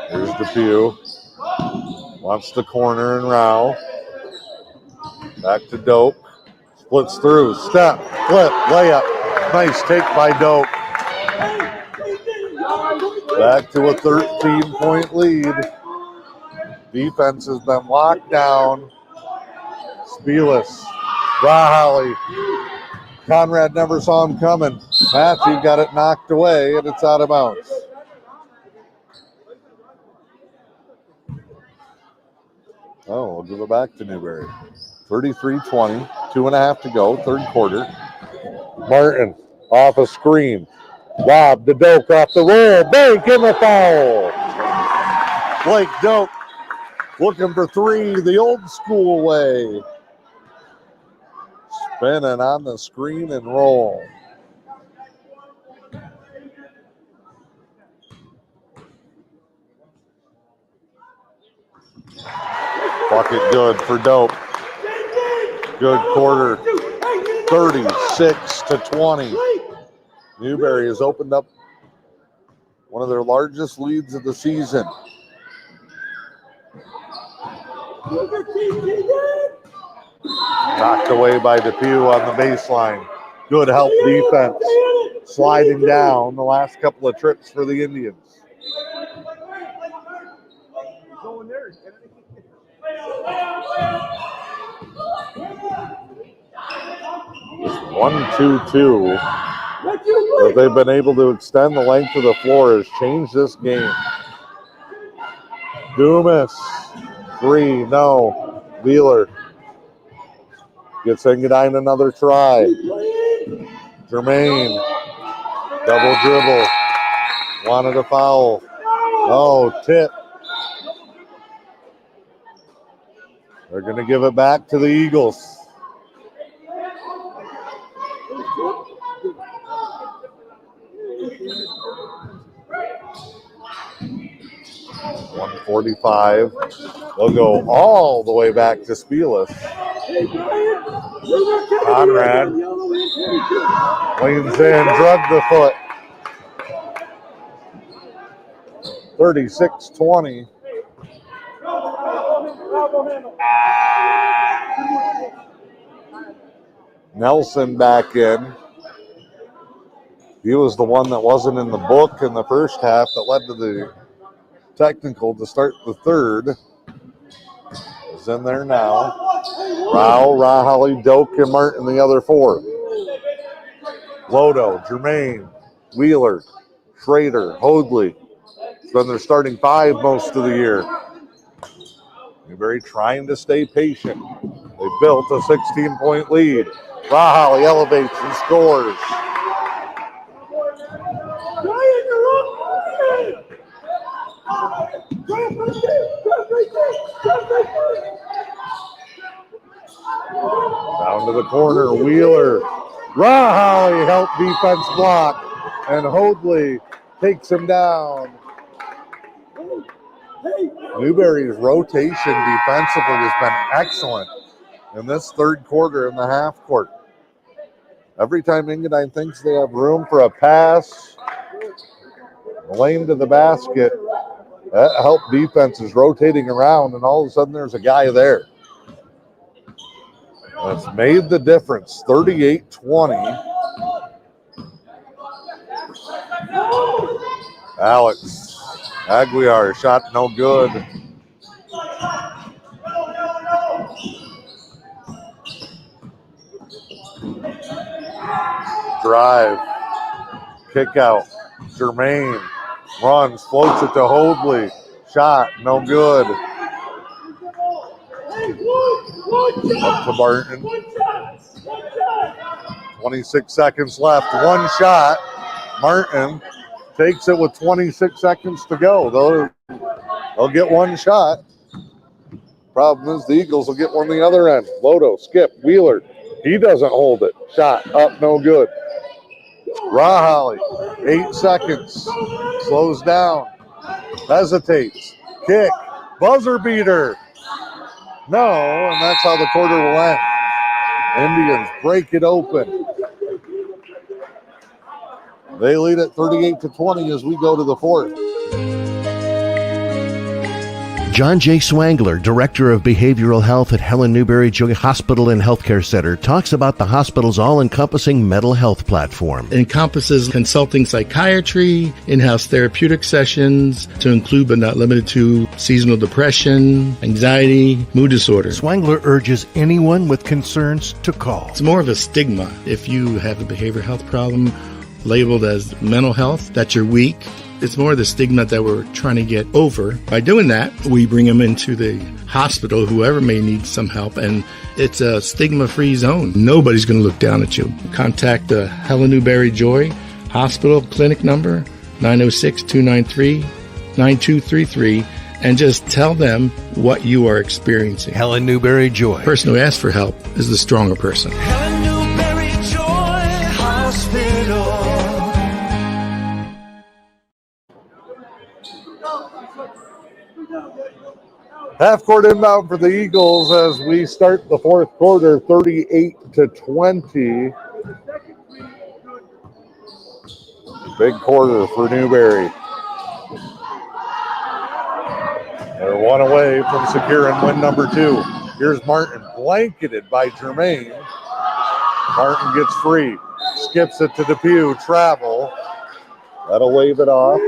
Here's Depew. Wants the corner and Rao. Back to Dope. Splits through. Step. Flip. Layup. Nice take by Dope. Back to a 13-point lead. Defense has been locked down. Spielis. Rahali. Conrad never saw him coming. Matthew got it knocked away, and it's out of bounds. Oh, we'll give it back to Newberry. 33-20, 2.5 to go, third quarter. Martin off a screen. Lob to Doak off the roll. Bank in the foul. Blake Doak looking for three the old school way. Spinning on the screen and roll. Bucket good for Doak. Good quarter. 36-20. Newberry has opened up one of their largest leads of the season. Knocked away by Depew on the baseline. Good help defense. Sliding down the last couple of trips for the Indians. 1-2-2. That they've been able to extend the length of the floor has changed this game. Dumas, three, no. Wheeler gets Engadine another try. Jermaine, double dribble. Wanted a foul. Oh, tip. They're going to give it back to the Eagles. .145. They'll go all the way back to Spielis. Conrad leans in, drug the foot. 36-20. Nelson back in. He was the one that wasn't in the book in the first half that led to the technical to start the third. Is in there now. Rao, Rahali, Doak, and Martin, the other four. Lodo, Jermaine, Wheeler, Schrader, Hoadley. It's been their starting five most of the year. Newberry trying to stay patient. They built a 16-point lead. Rahali elevates and scores. Down to the corner, Wheeler. Rahali helped defense block, and Hoadley takes him down. Newberry's rotation defensively has been excellent in this third quarter in the half court. Every time Engadine thinks they have room for a pass, lane to the basket, that help defense is rotating around, and all of a sudden there's a guy there. That's made the difference, 38-20. Alex Aguiar, shot no good. Drive, kick out, Jermaine runs, floats it to Hoadley. Shot, no good. Up to Barton. 26 seconds left. One shot. Martin takes it with 26 seconds to go. They'll get one shot. Problem is the Eagles will get one on the other end. Lodo, Skip, Wheeler. He doesn't hold it. Shot up, no good. Rahali, 8 seconds. Slows down. Hesitates. Kick. Buzzer beater. No, and that's how the quarter will end. Indians break it open. They lead at 38-20 as we go to the fourth. John J. Swangler, Director of Behavioral Health at Helen Newberry Hospital and Healthcare Center, talks about the hospital's all-encompassing mental health platform. It encompasses consulting psychiatry, in-house therapeutic sessions, to include but not limited to seasonal depression, anxiety, mood disorders. Swangler urges anyone with concerns to call. It's more of a stigma. If you have a behavioral health problem labeled as mental health, that you're weak. It's more the stigma that we're trying to get over. By doing that, we bring them into the hospital, whoever may need some help, and it's a stigma-free zone. Nobody's going to look down at you. Contact Helen Newberry Joy Hospital clinic number 906-293-9233, and just tell them what you are experiencing. Helen Newberry Joy. The person who asks for help is the stronger person. Helen Newberry Joy Hospital. Half court inbound for the Eagles as we start the fourth quarter, 38-20. Big quarter for Newberry. They're one away from securing win number 2. Here's Martin, blanketed by Jermaine. Martin gets free, skips it to Depew, travel. That'll wave it off.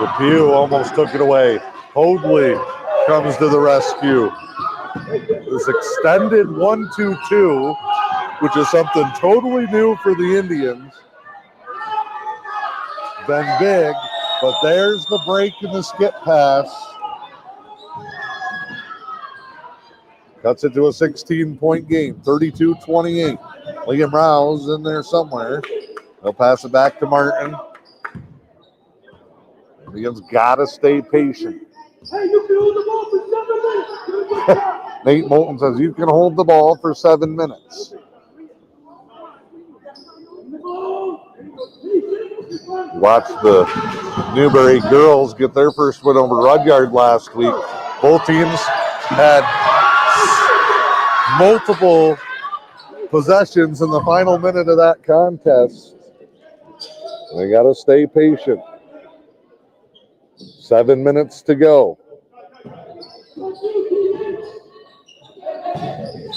Depew almost took it away. Hoadley comes to the rescue. This extended 1-2-2, which is something totally new for the Indians. Been big, but there's the break in the skip pass. Cuts it to a 16-point game, 32-28. Liam Rouse in there somewhere. They'll pass it back to Martin. Indians got to stay patient. Hey, you can hold the ball for 7 minutes. Nate Moulton says you can hold the ball for 7 minutes. Watch the Newberry girls get their first win over Rudyard last week. Both teams had multiple possessions in the final minute of that contest. They got to stay patient. 7 minutes to go.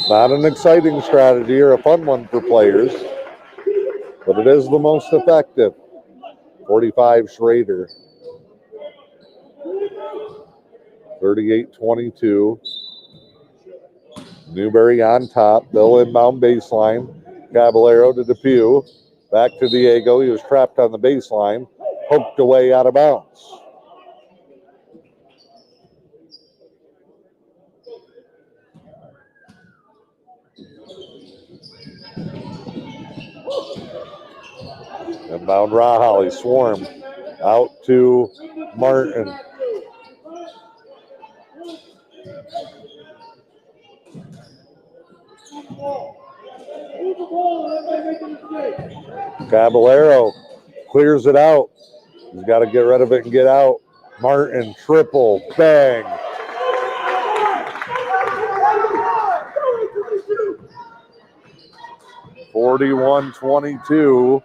Not an exciting strategy or a fun one for players, but it is the most effective. 45 Schrader. 38-22. Newberry on top. They'll inbound baseline. Caballero to Depew. Back to Diego. He was trapped on the baseline. Poked away out of bounds. Inbound Rahali, swarm out to Martin. Caballero clears it out. He's got to get rid of it and get out. Martin, triple, bang. (41-22).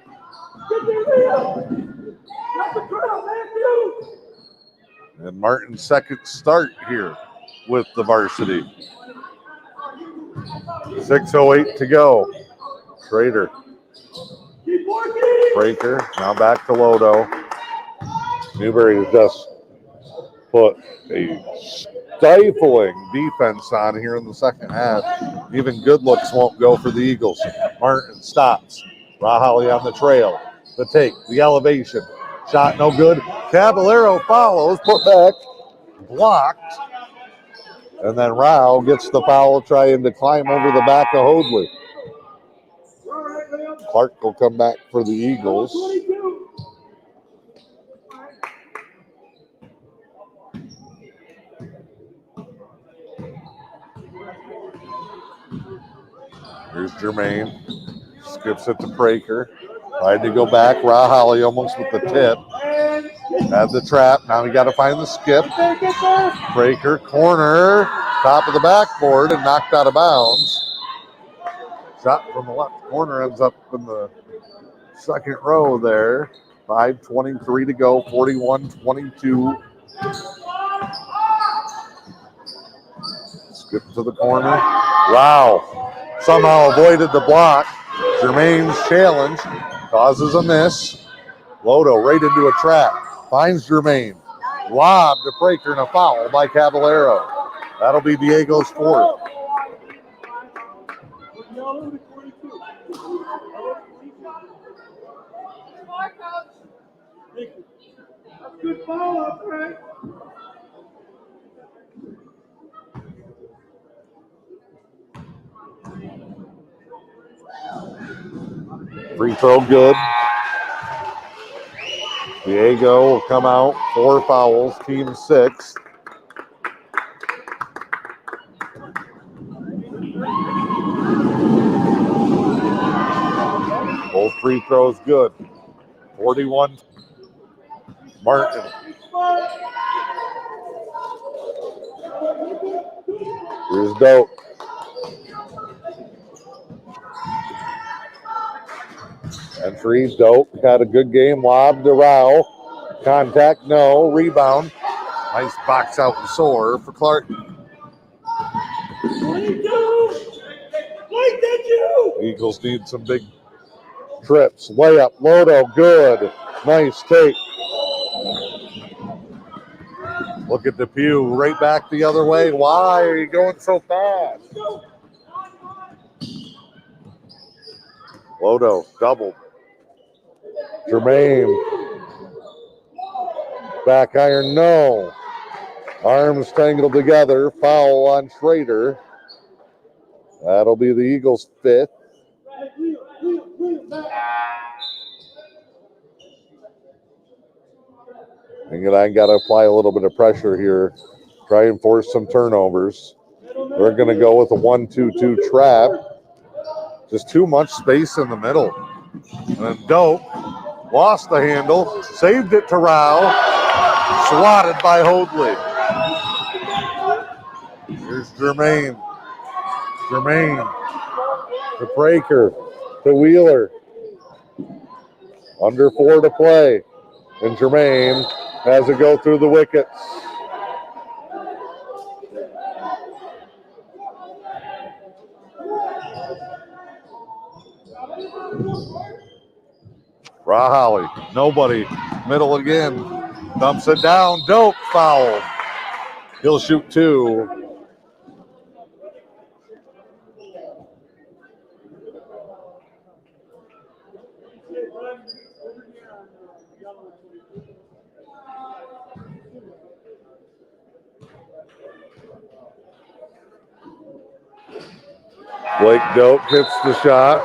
And Martin's second start here with the varsity. 6:08 to go. Schrader. Breaker. Now back to Lodo. Newberry just put a stifling defense on here in the second half. Even good looks won't go for the Eagles. Martin stops. Rahali on the trail. The take. The elevation. Shot no good. Caballero follows. Put back. Blocked. And then Rao gets the foul trying to climb over the back of Hoadley. Clark will come back for the Eagles. Here's Jermaine. Skips it to Praker. Tried to go back. Rahali almost with the tip. Had the trap. Now we got to find the skip. Praker, corner. Top of the backboard and knocked out of bounds. Shot from the left corner ends up in the second row there. 5:23 to go. 41-22. Skip to the corner. Wow. Somehow avoided the block. Jermaine's challenge causes a miss. Lodo right into a trap. Finds Jermaine. Lob to Praker and a foul by Caballero. That'll be Diego's fourth. Good follow, Frank. Free throw good. Diego will come out. 4 fouls, team 6. Both free throws good. 41. Martin. Here's Doak. Entry, Doak had a good game. Lob to Rao. Contact, no. Rebound. Nice box out and soar for Clark. Eagles need some big trips. Layup, Lodo, good. Nice take. Look at Depew, right back the other way. Why are you going so fast? Lodo, doubled. Jermaine. Back iron, no. Arms tangled together. Foul on Schrader. That'll be the Eagles' 5th. Engadine got to apply a little bit of pressure here. Try and force some turnovers. We're going to go with a 1-2-2 trap. Just too much space in the middle. And Doak lost the handle. Saved it to Rao. Swatted by Hoadley. Here's Jermaine. Jermaine to Breaker to Wheeler. Under 4 to play. And Jermaine has it go through the wickets. Rahawi, nobody. Middle again. Dumps it down. Doak foul. He'll shoot 2. Blake Doak hits the shot.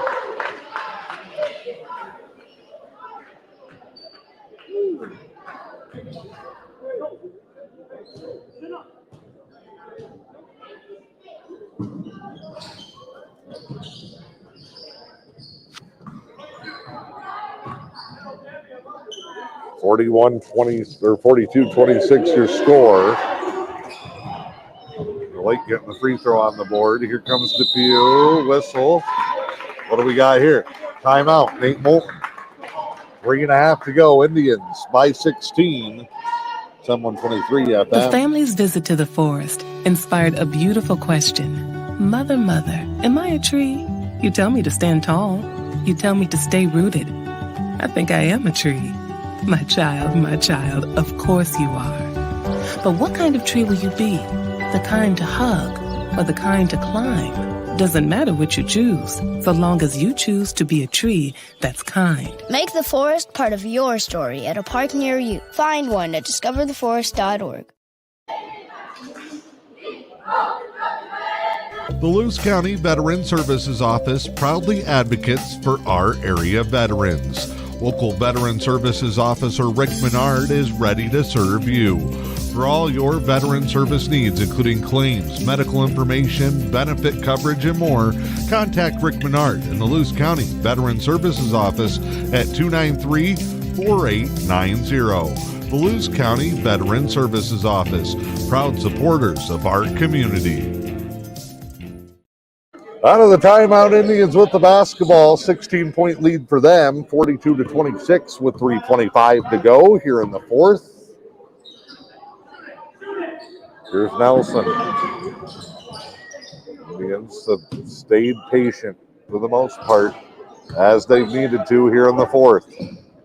(41-20) or 42-26 your score. Blake getting the free throw on the board. Here comes Depew. Whistle. What do we got here? Timeout. Nate Moulton. 3.5 to go. Indians by 16. 7:23 at that. The family's visit to the forest inspired a beautiful question. Mother, mother, am I a tree? You tell me to stand tall. You tell me to stay rooted. I think I am a tree. My child, of course you are. But what kind of tree will you be? The kind to hug or the kind to climb? Doesn't matter what you choose, so long as you choose to be a tree that's kind. Make the forest part of your story at a park near you. Find one at discovertheforest.org. The Lewis County Veteran Services Office proudly advocates for our area veterans. Local Veteran Services Officer Rick Menard is ready to serve you. For all your veteran service needs, including claims, medical information, benefit coverage, and more, contact Rick Menard in the Lewis County Veteran Services Office at 293-4890. The Lewis County Veteran Services Office, proud supporters of our community. Out of the timeout, Indians with the basketball, 16-point lead for them, 42-26 with 3:25 to go here in the 4th. Here's Nelson. Indians have stayed patient for the most part, as they've needed to here in the 4th.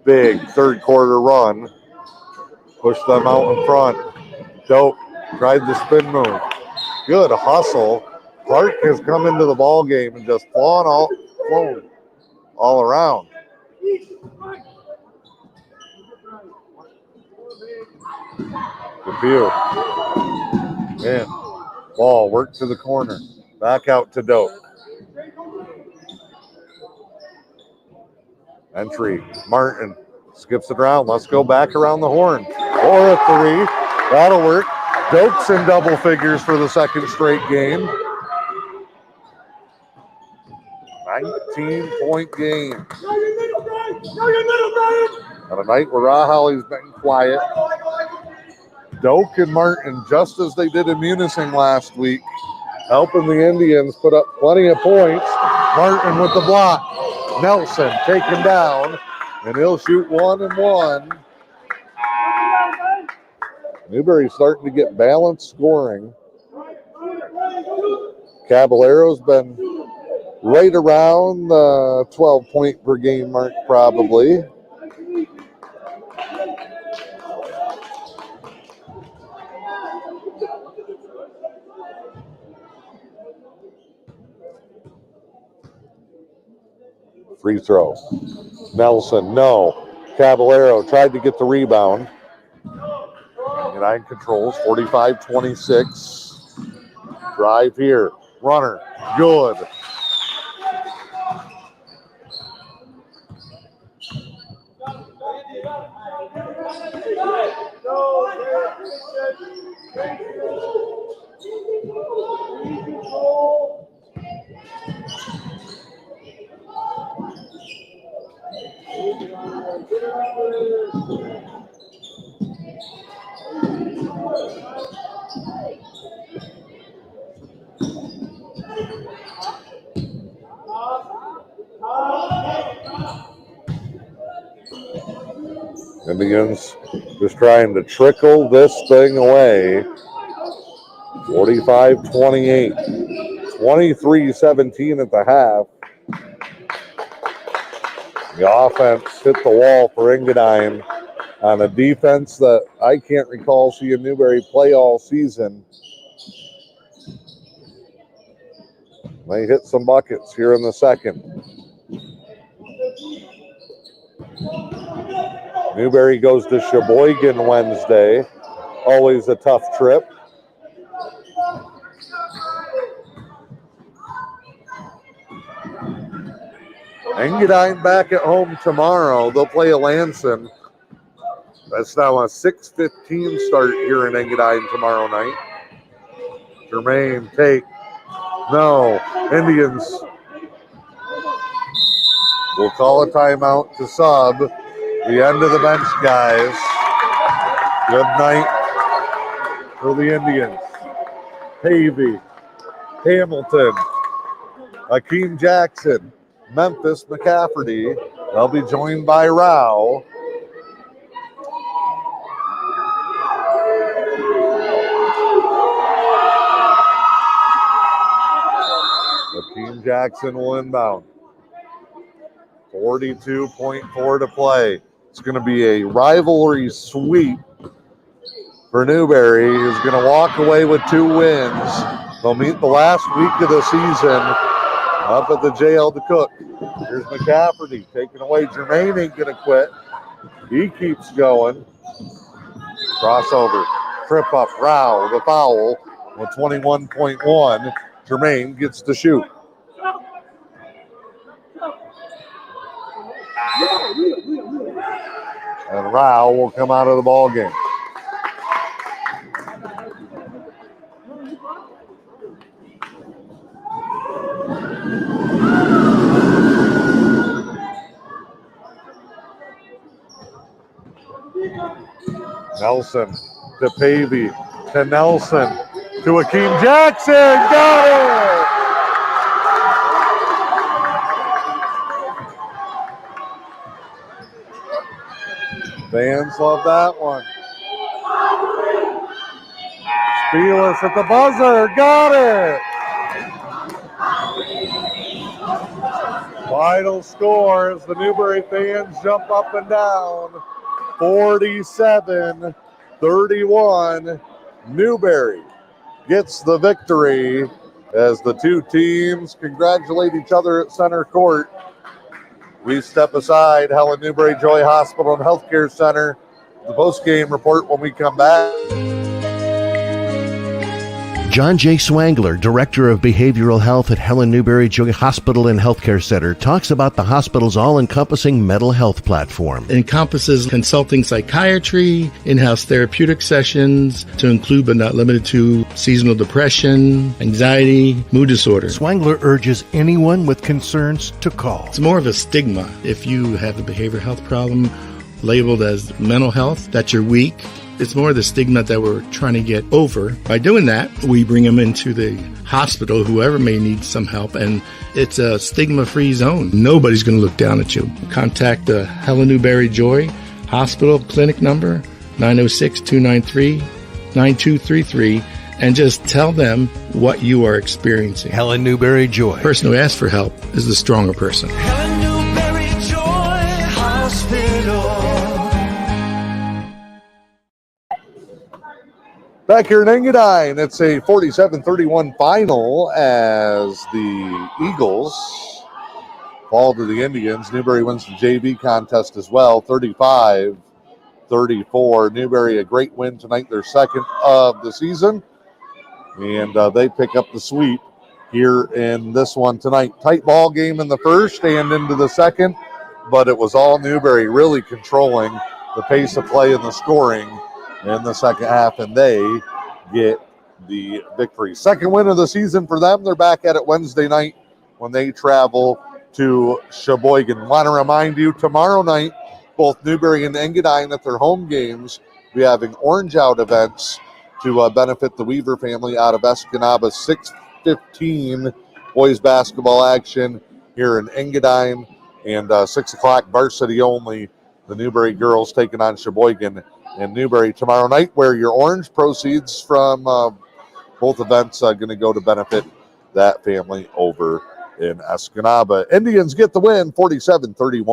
Big third quarter run. Push them out in front. Dope. Tried the spin move. Good hustle. Clark has come into the ball game and just flown all around. DePew. In. Ball worked to the corner. Back out to Doak. Entry. Martin skips it around. Let's go back around the horn. Or a three. That'll work. Doak's in double figures for the second straight game. 19-point game. On a night where Rahali's been quiet. Doak and Martin, just as they did in Munising last week, helping the Indians put up plenty of points. Martin with the block. Nelson taken down, and he'll shoot 1 and 1. Newberry's starting to get balanced scoring. Caballero's been right around the 12-point per game mark, probably. Free throw. Nelson, no. Caballero tried to get the rebound. Engadine controls 45-26. Drive here. Runner. Good. Indians just trying to trickle this thing away. 45-28. 23-17 at the half. The offense hit the wall for Engadine on a defense that I can't recall seeing Newberry play all season. They hit some buckets here in the second. Newberry goes to Sheboygan Wednesday. Always a tough trip. Engadine back at home tomorrow. They'll play Alanson. That's now a 6:15 start here in Engadine tomorrow night. Jermaine, take. No. Indians will call a timeout to sub. The end of the bench, guys. Good night for the Indians. Pavey, Hamilton, Akeem Jackson, Memphis McCafferty. They'll be joined by Rao. Akeem Jackson will inbound. 42.4 to play. It's going to be a rivalry sweep for Newberry, who's going to walk away with 2 wins. They'll meet the last week of the season up at the JL to Cook. Here's McCafferty taking away. Jermaine ain't going to quit. He keeps going. Crossover. Trip up. Rao, the foul with 21.1. Jermaine gets to shoot. And Rao will come out of the ball game. Nelson to Pavey, to Nelson, to Akeem Jackson. Got it! Fans love that one. Spielis at the buzzer. Got it! Final score as the Newberry fans jump up and down. 47-31. Newberry gets the victory as the two teams congratulate each other at center court. We step aside. Helen Newberry Joy Hospital and Healthcare Center the post-game report when we come back. John J. Swangler, Director of Behavioral Health at Helen Newberry Hospital and Healthcare Center, talks about the hospital's all-encompassing mental health platform. It encompasses consulting psychiatry, in-house therapeutic sessions, to include but not limited to seasonal depression, anxiety, mood disorders. Swangler urges anyone with concerns to call. It's more of a stigma. If you have a behavioral health problem labeled as mental health, that you're weak, it's more the stigma that we're trying to get over. By doing that, we bring them into the hospital, whoever may need some help, and it's a stigma-free zone. Nobody's going to look down at you. Contact the Helen Newberry Joy Hospital clinic number, 906-293-9233, and just tell them what you are experiencing. Helen Newberry Joy. The person who asks for help is the stronger person. Helen Newberry Joy Hospital. Back here in Engadine, it's a 47-31 final as the Eagles fall to the Indians. Newberry wins the JV contest as well, 35-34. Newberry, a great win tonight, their second of the season. And they pick up the sweep here in this one tonight. Tight ball game in the first and into the second, but it was all Newberry really controlling the pace of play and the scoring in the second half, and they get the victory. Second win of the season for them. They're back at it Wednesday night when they travel to Sheboygan. Want to remind you, tomorrow night, both Newberry and Engadine at their home games be having Orange Out events to benefit the Weaver family out of Escanaba. 6:15 boys basketball action here in Engadine, and 6 o'clock varsity only. The Newberry girls taking on Sheboygan in Newberry tomorrow night. Where your orange proceeds from both events are going to go to benefit that family over in Escanaba. Indians get the win, 47-31.